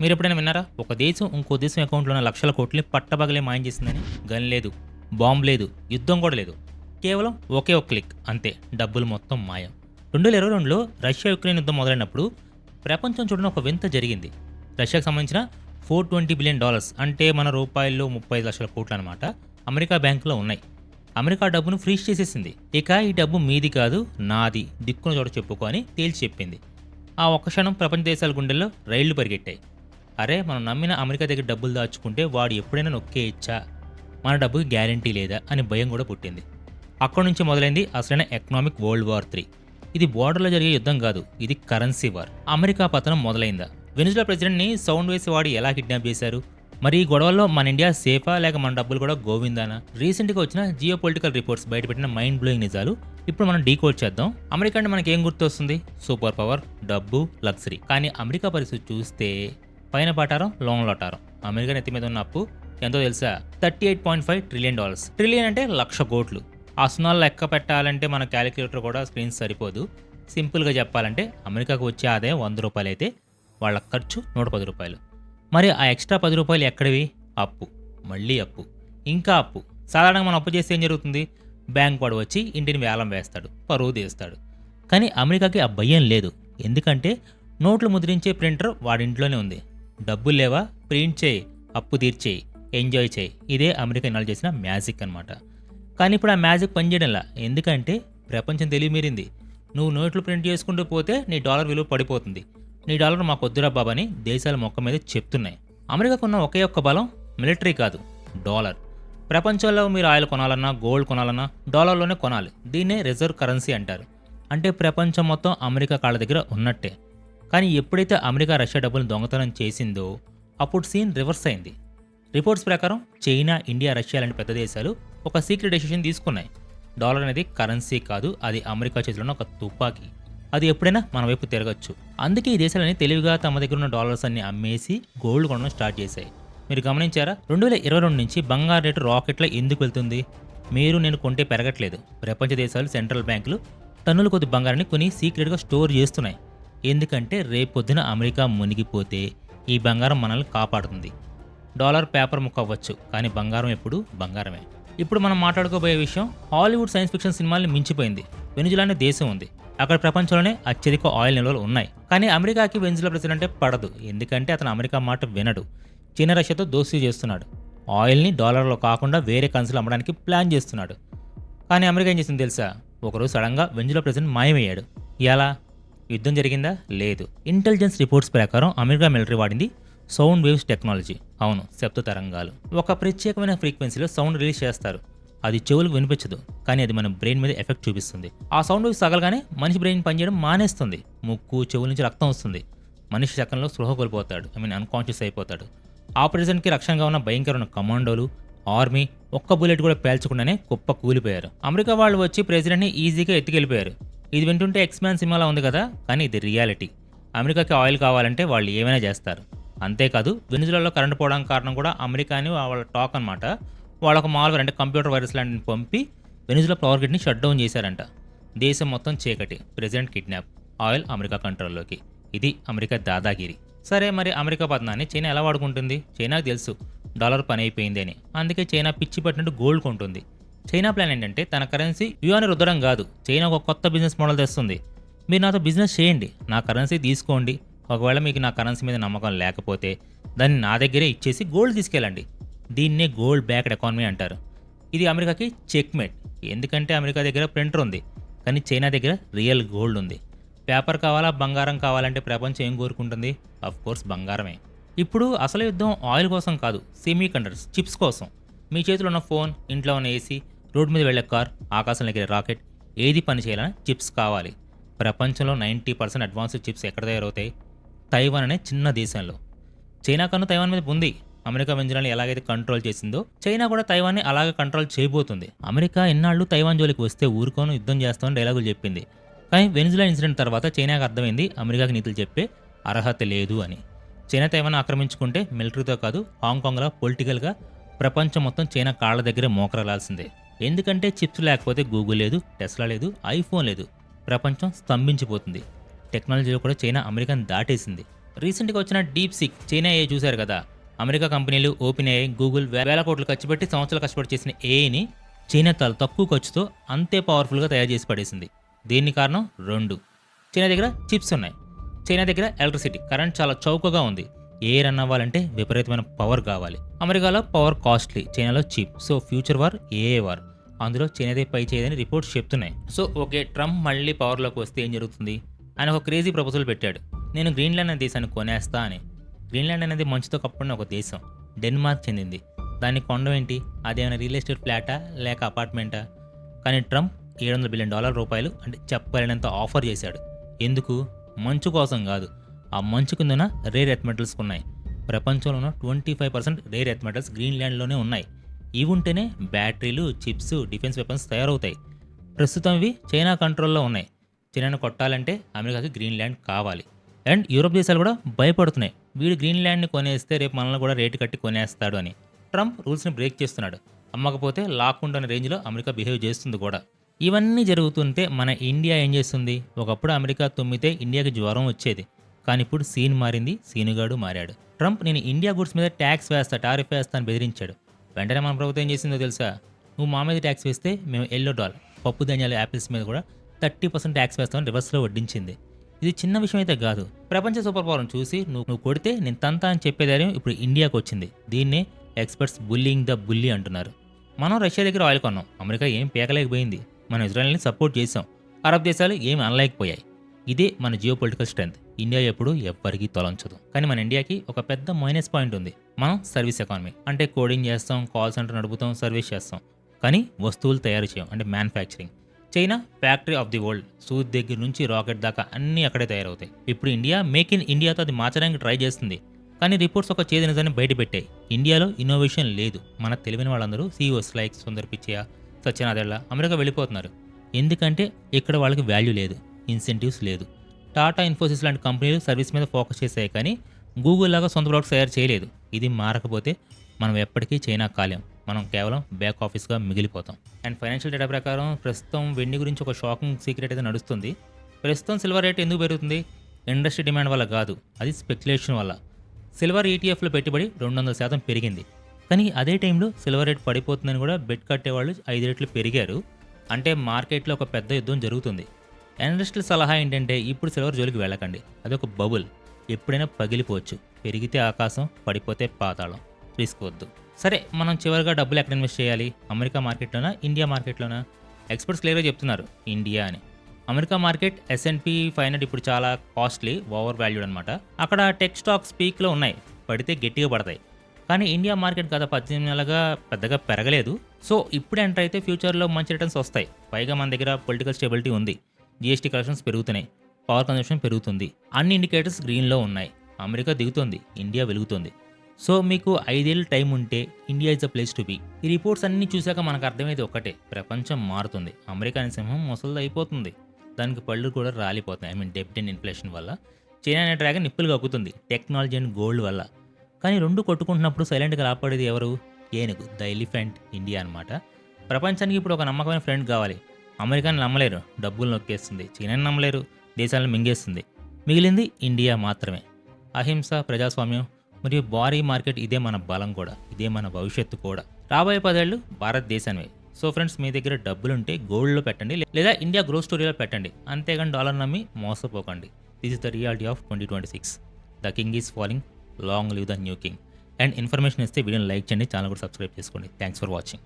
మీరెప్పుడైనా విన్నారా? ఒక దేశం ఇంకో దేశం అకౌంట్‌లో ఉన్న లక్షల కోట్లని పట్టపగలే మాయం చేసిందని? గన్ లేదు, బాంబ్ లేదు, యుద్ధం కూడా లేదు. కేవలం ఒకే ఒక క్లిక్ అంతే. డబ్బులు మొత్తం మాయం. 2022లో రష్యా యుక్రెయిన్ యుద్ధం మొదలైనప్పుడు ప్రపంచం చూడని ఒక వింత జరిగింది. రష్యాకు సంబంధించిన $420 బిలియన్ అంటే మన రూపాయల్లో 35 లక్షల కోట్లు అనమాట అమెరికా బ్యాంకులో ఉన్నాయి. అమెరికా డబ్బును ఫ్రీజ్ చేసేసింది. ఇక ఈ డబ్బు మీది కాదు, నాది, దిక్కున చోట చెప్పుకో అని తేల్చి చెప్పింది. ఆ ఒక్క క్షణం ప్రపంచ దేశాల గుండెల్లో రైళ్లు పరిగెట్టాయి. అరే, మనం నమ్మిన అమెరికా దగ్గర డబ్బులు దాచుకుంటే వాడు ఎప్పుడైనా నొక్కేయచ్చా, మన డబ్బుకి గ్యారంటీ లేదా అని భయం కూడా పుట్టింది. అక్కడి నుంచి మొదలైంది అసలైన ఎకనామిక్ వరల్డ్ వార్ 3. ఇది బోర్డర్లో జరిగే యుద్ధం కాదు, ఇది కరెన్సీ వార్. అమెరికా పతనం మొదలైందా? వెనిజులా ప్రెసిడెంట్ని సౌండ్ వేసి వాడి ఎలా కిడ్నాప్ చేశారు? మరి ఈ గొడవల్లో మన ఇండియా సేఫా లేక మన డబ్బులు కూడా గోవిందానా? రీసెంట్గా వచ్చిన జియో పొలిటికల్ రిపోర్ట్స్ బయటపెట్టిన మైండ్ బ్లోయింగ్ నిజాలు ఇప్పుడు మనం డీకోడ్ చేద్దాం. అమెరికా అంటే మనకి ఏం గుర్తు వస్తుంది? సూపర్ పవర్, డబ్బు, లగ్జరీ. కానీ అమెరికా పరిస్థితి చూస్తే పైన పటారం, లోన్ లొటారం. అమెరికా నెత్తి మీద ఉన్న అప్పు ఎంతో తెలుసా? $38.5 ట్రిలియన్. ట్రిలియన్ అంటే 1,00,000 కోట్లు. ఆ సున్నాలు లెక్క పెట్టాలంటే మన క్యాలిక్యులేటర్ కూడా స్క్రీన్ సరిపోదు. సింపుల్గా చెప్పాలంటే అమెరికాకు వచ్చే ఆదాయం $100 అయితే వాళ్ళ ఖర్చు $110. మరి ఆ ఎక్స్ట్రా $10 ఎక్కడివి? అప్పు, మళ్ళీ అప్పు, ఇంకా అప్పు. సాధారణంగా మనం అప్పు చేస్తే ఏం జరుగుతుంది? బ్యాంక్ వాడు వచ్చి ఇంటిని వేలం వేస్తాడు, పరువు తీస్తాడు. కానీ అమెరికాకి ఆ భయం లేదు. ఎందుకంటే నోట్లు ముద్రించే ప్రింటర్ వాడింట్లోనే ఉంది. డబ్బులు లేవా? ప్రింట్ చేయి, అప్పు తీర్చేయి, ఎంజాయ్ చేయి. ఇదే అమెరికా ఇన్నాళ్ళు చేసిన మ్యాజిక్ అనమాట. కానీ ఇప్పుడు ఆ మ్యాజిక్ పనిచేయడంలా. ఎందుకంటే ప్రపంచం తెలివిమీరింది. నువ్వు నోట్లు ప్రింట్ చేసుకుంటూ పోతే నీ డాలర్ విలువ పడిపోతుంది. నీ డాలర్ మాకు వద్దురా బాబా అని దేశాల మొక్క మీద చెప్తున్నాయి. అమెరికాకు ఉన్న ఒకే ఒక్క బలం మిలిటరీ కాదు, డాలర్. ప్రపంచంలో మీరు ఆయిల్ కొనాలన్నా, గోల్డ్ కొనాలన్నా డాలర్లోనే కొనాలి. దీన్నే రిజర్వ్ కరెన్సీ అంటారు. అంటే ప్రపంచం మొత్తం అమెరికా కాళ్ళ దగ్గర ఉన్నట్టే. కానీ ఎప్పుడైతే అమెరికా రష్యా డబ్బులను దొంగతనం చేసిందో అప్పుడు సీన్ రివర్స్ అయింది. రిపోర్ట్స్ ప్రకారం చైనా, ఇండియా, రష్యా లాంటి పెద్ద దేశాలు ఒక సీక్రెట్ డెసిషన్ తీసుకున్నాయి. డాలర్ అనేది కరెన్సీ కాదు, అది అమెరికా చేతిలో ఉన్న ఒక తుపాకీ. అది ఎప్పుడైనా మన వైపు తిరగచ్చు. అందుకే ఈ దేశాలని తెలివిగా తమ దగ్గర ఉన్న డాలర్స్ అన్ని అమ్మేసి గోల్డ్ కొనడం స్టార్ట్ చేశాయి. మీరు గమనించారా? 2022 నుంచి బంగారు రేటు రాకెట్లా ఎందుకు వెళ్తుంది? మీరు నేను కొంటే పెరగట్లేదు. ప్రపంచ దేశాలు, సెంట్రల్ బ్యాంకులు టన్నుల కొద్ది బంగారాన్ని కొని సీక్రెట్గా స్టోర్ చేస్తున్నాయి. ఎందుకంటే రేపొద్దున అమెరికా మునిగిపోతే ఈ బంగారం మనల్ని కాపాడుతుంది. డాలర్ పేపర్ ముక్క అవ్వచ్చు, కానీ బంగారం ఎప్పుడు బంగారమే. ఇప్పుడు మనం మాట్లాడుకోబోయే విషయం హాలీవుడ్ సైన్స్ ఫిక్షన్ సినిమాల్ని మించిపోయింది. వెనిజులా అనే దేశం ఉంది. అక్కడ ప్రపంచంలోనే అత్యధిక ఆయిల్ నిల్వలు ఉన్నాయి. కానీ అమెరికాకి వెనిజులా ప్రెసిడెంట్ అంటే పడదు. ఎందుకంటే అతను అమెరికా మాట వినడు. చైనా, రష్యాతో దోస్తీ చేస్తున్నాడు. ఆయిల్ని డాలర్లో కాకుండా వేరే కరెన్సీలో అమ్మడానికి ప్లాన్ చేస్తున్నాడు. కానీ అమెరికా ఏం చేసింది తెలుసా? ఒకరోజు సడన్గా వెనిజులా ప్రెసిడెంట్ మాయమయ్యాడు. ఎలా? యుద్ధం జరిగిందా? లేదు. ఇంటెలిజెన్స్ రిపోర్ట్స్ ప్రకారం అమెరికా మిలిటరీ వాడింది సౌండ్ వేవ్స్ టెక్నాలజీ. అవును, శబ్ద తరంగాలు. ఒక ప్రత్యేకమైన ఫ్రీక్వెన్సీలో సౌండ్ రిలీజ్ చేస్తారు. అది చెవులకు వినిపించదు, కానీ అది మన బ్రెయిన్ మీద ఎఫెక్ట్ చూపిస్తుంది. ఆ సౌండ్ వేవ్స్ తగలగానే మనిషి బ్రెయిన్ పనిచేయడం మానేస్తుంది. ముక్కు, చెవుల నుంచి రక్తం వస్తుంది. మనిషి సెకండ్లో స్పృహ కోల్పోతాడు, అన్కాన్షియస్ అయిపోతాడు. ఆ ప్రెసిడెంట్కి రక్షణగా ఉన్న భయంకరమైన కమాండోలు, ఆర్మీ ఒక్క బుల్లెట్ కూడా పేల్చకుండానే కుప్ప కూలిపోయారు. అమెరికా వాళ్ళు వచ్చి ప్రెసిడెంట్ని ఈజీగా ఎత్తుకెళ్ళిపోయారు. ఇది వింటుంటే ఎక్స్‌మ్యాన్ సినిమాలో ఉంది కదా, కానీ ఇది రియాలిటీ. అమెరికాకి ఆయిల్ కావాలంటే వాళ్ళు ఏమైనా చేస్తారు. అంతేకాదు, వెనిజులాలో కరెంట్ పోవడానికి కారణం కూడా అమెరికా అని వాళ్ళ టాక్ అనమాట. వాళ్ళొక మాల్వేర్ అంటే కంప్యూటర్ వైరస్ లాంటిని పంపి వెనిజులా పవర్ గ్రిడ్ని షట్ డౌన్ చేశారంట. దేశం మొత్తం చీకటి, ప్రెసిడెంట్ కిడ్నాప్, ఆయిల్ అమెరికా కంట్రోల్లోకి. ఇది అమెరికా దాదాగిరి. సరే, మరి అమెరికా పతనాన్ని చైనా ఎలా వాడుకుంటుంది? చైనాకు తెలుసు డాలర్ పని అయిపోయింది అని. అందుకే చైనా పిచ్చి పట్టినట్టు గోల్డ్ కొంటుంది. చైనా ప్లాన్ ఏంటంటే తన కరెన్సీ యువాన్ రుద్దడం కాదు, చైనా ఒక కొత్త బిజినెస్ మోడల్ తెస్తుంది. మీరు నాతో బిజినెస్ చేయండి, నా కరెన్సీ తీసుకోండి. ఒకవేళ మీకు నా కరెన్సీ మీద నమ్మకం లేకపోతే దాన్ని నా దగ్గరే ఇచ్చేసి గోల్డ్ తీసుకెళ్ళండి. దీన్నే గోల్డ్ బ్యాక్డ్ ఎకానమీ అంటారు. ఇది అమెరికాకి చెక్మేట్. ఎందుకంటే అమెరికా దగ్గర ప్రింటర్ ఉంది, కానీ చైనా దగ్గర రియల్ గోల్డ్ ఉంది. పేపర్ కావాలా, బంగారం కావాలంటే ప్రపంచం ఏం కోరుకుంటుంది? కోర్స్ బంగారమే. ఇప్పుడు అసలు యుద్ధం ఆయిల్ కోసం కాదు, సెమీ కండక్టర్స్, చిప్స్ కోసం. మీ చేతిలో ఉన్న ఫోన్, ఇంట్లో ఉన్న ఏసీ, రోడ్డు మీద వెళ్లే కార్, ఆకాశంలో ఎగిరే రాకెట్, ఏది పని చేయాలని చిప్స్ కావాలి. ప్రపంచంలో 90% అడ్వాన్స్డ్ చిప్స్ ఎక్కడ తయారవుతాయి? తైవాన్ అనే చిన్న దేశంలో. చైనా కన్నా తైవాన్ మీద ఉంది. అమెరికా వెనిజులాని ఎలాగైతే కంట్రోల్ చేసిందో చైనా కూడా తైవాన్ని అలాగే కంట్రోల్ చేయబోతుంది. అమెరికా ఎన్నాళ్ళు తైవాన్ జోలికి వస్తే ఊరుకోను, యుద్ధం చేస్తామని డైలాగులు చెప్పింది. కానీ వెనిజులా ఇన్సిడెంట్ తర్వాత చైనాకు అర్థమైంది అమెరికాకి నీతులు చెప్పే అర్హత లేదు అని. చైనా తైవాన్ ఆక్రమించుకుంటే మిలిటరీతో కాదు, హాంకాంగ్లో పొలిటికల్గా ప్రపంచం మొత్తం చైనా కాళ్ల దగ్గరే మోకరలాల్సిందే. ఎందుకంటే చిప్స్ లేకపోతే గూగుల్ లేదు, టెస్లా లేదు, ఐఫోన్ లేదు. ప్రపంచం స్తంభించిపోతుంది. టెక్నాలజీలో కూడా చైనా అమెరికాను దాటేసింది. రీసెంట్గా వచ్చిన డీప్ సిక్ చైనా ఏఐ చూశారు కదా. అమెరికా కంపెనీలు ఓపెన్ ఏఐ, గూగుల్ వేల కోట్లు ఖర్చు పెట్టి సంవత్సరాలు కష్టపడి చేసిన ఏఐని చైనా చాలా తక్కువ ఖర్చుతో అంతే పవర్ఫుల్గా తయారు చేసి పడేసింది. దీని కారణం రెండు. చైనా దగ్గర చిప్స్ ఉన్నాయి, చైనా దగ్గర ఎలక్ట్రిసిటీ కరెంట్ చాలా చౌకగా ఉంది. ఏ రన్ అవ్వాలంటే విపరీతమైన పవర్ కావాలి. అమెరికాలో పవర్ కాస్ట్లీ, చైనాలో చీప్. సో ఫ్యూచర్ వార్ ఏఏ వార్. అందులో చైనాదే పై చేయదని రిపోర్ట్స్ చెప్తున్నాయి. సో ఓకే, ట్రంప్ మళ్ళీ పవర్లోకి వస్తే ఏం జరుగుతుంది? ఆయన ఒక క్రేజీ ప్రపోజల్ పెట్టాడు. నేను గ్రీన్లాండ్ అనే దేశాన్ని కొనేస్తా అని. గ్రీన్లాండ్ అనేది మంచుతో కప్పుకున్న ఒక దేశం, డెన్మార్క్ చెందింది. దాన్ని కొనడం ఏంటి? అదేమైనా రియల్ ఎస్టేట్ ఫ్లాటా లేక అపార్ట్మెంటా? కానీ ట్రంప్ $700 బిలియన్ రూపాయలు అంటే చెప్పలేనంత ఆఫర్ చేశాడు. ఎందుకు? మంచు కోసం కాదు, ఆ మంచు కిందన రేర్ ఎర్త్ మెటల్స్ ఉన్నాయి. ప్రపంచంలో ఉన్న 25% రేర్ ఎర్త్ మెటల్స్ గ్రీన్లాండ్లోనే ఉన్నాయి. ఇవి ఉంటేనే బ్యాటరీలు, చిప్స్, డిఫెన్స్ వెపన్స్ తయారవుతాయి. ప్రస్తుతం ఇవి చైనా కంట్రోల్లో ఉన్నాయి. చైనాను కొట్టాలంటే అమెరికాకి గ్రీన్లాండ్ కావాలి. అండ్ యూరోప్ దేశాలు కూడా భయపడుతున్నాయి, వీడు గ్రీన్లాండ్ని కొనేస్తే రేపు మనల్ని కూడా రేటు కట్టి కొనేస్తాడు అని. ట్రంప్ రూల్స్ని బ్రేక్ చేస్తున్నాడు. అమ్మకపోతే లాక్కుండా అనే రేంజ్లో అమెరికా బిహేవ్ చేస్తుంది కూడా. ఇవన్నీ జరుగుతుంటే మన ఇండియా ఏం చేస్తుంది? ఒకప్పుడు అమెరికా తుమ్మితే ఇండియాకి జ్వరం వచ్చేది. కానీ ఇప్పుడు సీన్ మారింది, సీనుగాడు మారాడు. ట్రంప్ నేను ఇండియా గుడ్స్ మీద ట్యాక్స్ వేస్తా, టారిఫ్ వేస్తా అని బెదిరించాడు. వెంటనే మన ప్రభుత్వం ఏం చేసిందో తెలుసా? నువ్వు మా మీద ట్యాక్స్ వేస్తే మేము $1, పప్పు ధాన్యాలు, యాపిల్స్ మీద కూడా 30% ట్యాక్స్ వేస్తామని రివర్స్లో వడ్డించింది. ఇది చిన్న విషయం అయితే కాదు. ప్రపంచ సూపర్ పవర్ని చూసి నువ్వు కొడితే నేను తంతా అని చెప్పే ధైర్యం ఇప్పుడు ఇండియాకు వచ్చింది. దీన్నే ఎక్స్పర్ట్స్ బుల్లింగ్ ద బుల్లీ అంటున్నారు. మనం రష్యా దగ్గర ఆయిల్ కొన్నాం, అమెరికా ఏం పీకలేకపోయింది. మనం ఇజ్రాయెల్ని సపోర్ట్ చేసాం, అరబ్ దేశాలు ఏమి అనలేకపోయాయి. ఇదే మన జియో పొలిటికల్ స్ట్రెంత్. ఇండియా ఎప్పుడు ఎవ్వరికీ తొలగించదు. కానీ మన ఇండియాకి ఒక పెద్ద మైనస్ పాయింట్ ఉంది. మనం సర్వీస్ ఎకానమీ, అంటే కోడింగ్ చేస్తాం, కాల్ సెంటర్ నడుపుతాం, సర్వీస్ చేస్తాం, కానీ వస్తువులు తయారు చేయం, అంటే manufacturing. China factory of the world, Sood దగ్గర నుంచి రాకెట్ దాకా అన్నీ అక్కడే తయారవుతాయి. ఇప్పుడు ఇండియా మేక్ ఇన్ ఇండియాతో అది మార్చడానికి ట్రై చేస్తుంది. కానీ రిపోర్ట్స్ ఒక చేదు నిజాన్ని బయటపెట్టాయి. ఇండియాలో ఇన్నోవేషన్ లేదు. మన తెలివైన వాళ్ళందరూ CEOs like Sundar Pichai, Satya Nadella America వెళ్ళిపోతున్నారు. ఎందుకంటే ఇక్కడ వాళ్ళకి వాల్యూ లేదు, ఇన్సెంటివ్స్ లేదు. టాటా, ఇన్ఫోసిస్ లాంటి కంపెనీలు సర్వీస్ మీద ఫోకస్ చేశాయి, కానీ గూగుల్ లాగా సొంత ప్రోడక్ట్స్ తయారు చేయలేదు. ఇది మారకపోతే మనం ఎప్పటికీ చైనా కాలేం. మనం కేవలం బ్యాక్ ఆఫీస్గా మిగిలిపోతాం. అండ్ ఫైనాన్షియల్ డేటా ప్రకారం ప్రస్తుతం వెండి గురించి ఒక షాకింగ్ సీక్రెట్ అయితే నడుస్తుంది. ప్రస్తుతం సిల్వర్ రేట్ ఎందుకు పెరుగుతుంది? ఇండస్ట్రీ డిమాండ్ వల్ల కాదు, అది స్పెక్యులేషన్ వల్ల. సిల్వర్ ఈటీఎఫ్లో పెట్టుబడి 200% పెరిగింది. కానీ అదే టైంలో సిల్వర్ రేట్ పడిపోతుందని కూడా బెట్ కట్టేవాళ్ళు 5 రెట్లు పెరిగారు. అంటే మార్కెట్లో ఒక పెద్ద యుద్ధం జరుగుతుంది. అనలిస్టుల సలహా ఏంటంటే ఇప్పుడు సిల్వర్ జోలికి వెళ్ళకండి, అది ఒక బబుల్, ఎప్పుడైనా పగిలిపోవచ్చు. పెరిగితే ఆకాశం, పడిపోతే పాతాళం, రిస్క్ వద్దు. సరే, మనం చివరిగా డబ్బులు ఎక్కడ ఇన్వెస్ట్ చేయాలి? అమెరికా మార్కెట్లోనా, ఇండియా మార్కెట్లోనా? ఎక్స్పర్ట్స్ క్లియర్గా చెప్తున్నారు ఇండియా అని. అమెరికా మార్కెట్ S&P 500 ఇప్పుడు చాలా కాస్ట్లీ, ఓవర్ వాల్యూడ్ అనమాట. అక్కడ టెక్ స్టాక్స్ పీక్లో ఉన్నాయి, పడితే గట్టిగా పడతాయి. కానీ ఇండియా మార్కెట్ గత 18 నెలలుగా పెద్దగా పెరగలేదు. సో ఇప్పుడు ఎంటర్ అయితే ఫ్యూచర్లో మంచి రిటర్న్స్ వస్తాయి. పైగా మన దగ్గర పొలిటికల్ స్టెబిలిటీ ఉంది, జీఎస్టీ కలెక్షన్స్ పెరుగుతున్నాయి, పవర్ కన్జంప్షన్ పెరుగుతుంది, అన్ని ఇండికేటర్స్ గ్రీన్లో ఉన్నాయి. అమెరికా దిగుతుంది, ఇండియా వెలుగుతుంది. సో మీకు 5 ఏళ్ళు టైం ఉంటే India is the place to be. ఈ రిపోర్ట్స్ అన్ని చూశాక మనకు అర్థమైంది ఒకటే, ప్రపంచం మారుతుంది. అమెరికా అనే సింహం ముసలిది అయిపోతుంది, దానికి పళ్ళు కూడా రాలిపోతాయి. డెబ్ట్ అండ్ ఇన్ఫ్లేషన్ వల్ల. చైనా అనే డ్రాగన్ నిప్పులు కక్కుతుంది, టెక్నాలజీ అండ్ గోల్డ్ వల్ల. కానీ రెండు కొట్టుకుంటున్నప్పుడు సైలెంట్గా రాపడేది ఎవరు? ఏనుగు, ద ఎలిఫెంట్, ఇండియా అనమాట. ప్రపంచానికి ఇప్పుడు ఒక నమ్మకమైన ఫ్రెండ్ కావాలి. అమెరికాని నమ్మలేరు, డబ్బులు నొక్కేస్తుంది. చైనాని నమ్మలేరు, దేశాలను మింగేస్తుంది. మిగిలింది ఇండియా మాత్రమే. అహింస, ప్రజాస్వామ్యం మరియు భారీ మార్కెట్, ఇదే మన బలం కూడా, ఇదే మన భవిష్యత్తు కూడా. రాబోయే 10 ఏళ్ళు భారతదేశానివే. సో ఫ్రెండ్స్, మీ దగ్గర డబ్బులుంటే గోల్డ్లో పెట్టండి, లేదా ఇండియా గ్రోత్ స్టోరీలో పెట్టండి. అంతేగాని డాలర్ నమ్మి మోసపోకండి. This is the reality of 2026. The king is falling, long live the new king. And information ఇస్తే వీడియోని లైక్ చేయండి, ఛానల్ కూడా సబ్స్క్రైబ్ చేసుకోండి. Thanks for watching.